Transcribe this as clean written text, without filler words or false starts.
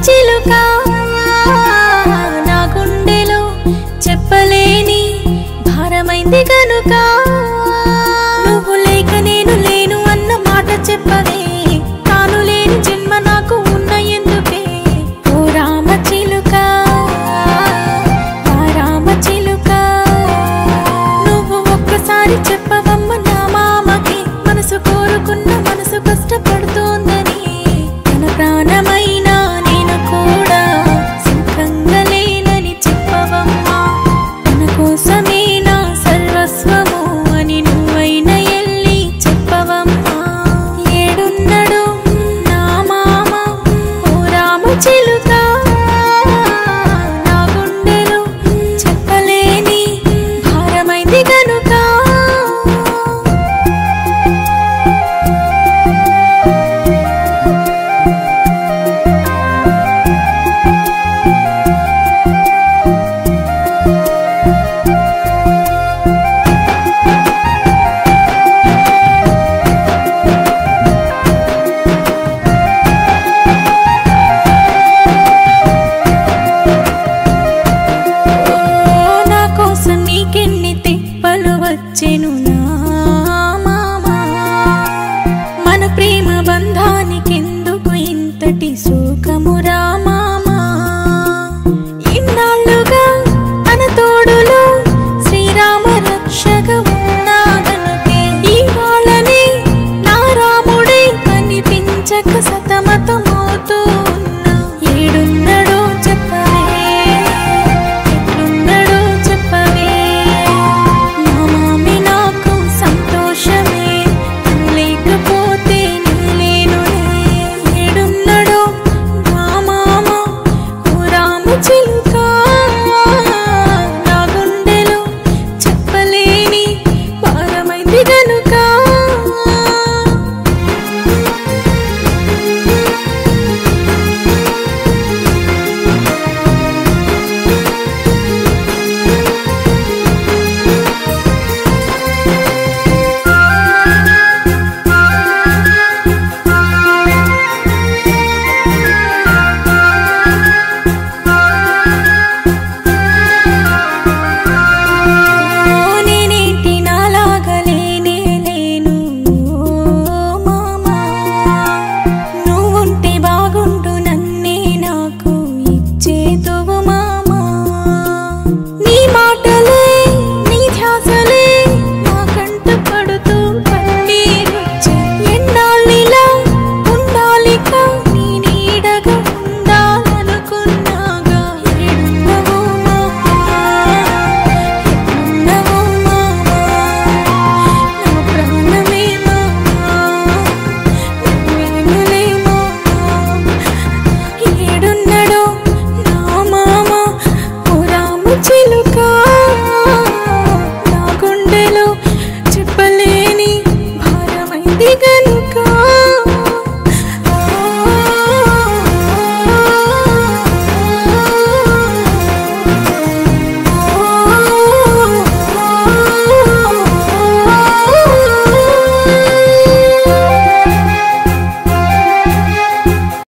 చిలుక నా గుండెలో చెప్పలేని భారమైంది గనుక నువ్వు లేక నేను లేను అన్న మాట చెప్పవే తాను లేని జన్మ నాకు ఉన్న ఎందుకే ఓ రామ చిలుక రామ చిలుక నువ్వు ఒక్కసారి చెప్పవమ్మ నా మామకి మనసు కోరుకున్న మనసు కష్టపడుతోందని తన ప్రాణమైనా నేను కూడా సుఖంగా లేనని చెప్పవమ్మా తన కోసమే నా సర్వస్వము అని నువ్వైనా ఎల్లి చెప్పవమ్మా ఏడున్నడు నా మామ ఓ రామ చిలుక నా గుండెలో చెప్పలేని భారమైంది గనుక నా కోసం నీకెన్ని తిప్పలు వచ్చెను నా మామ మన ప్రేమ బంధానికెందుకు ఇంతటి శోక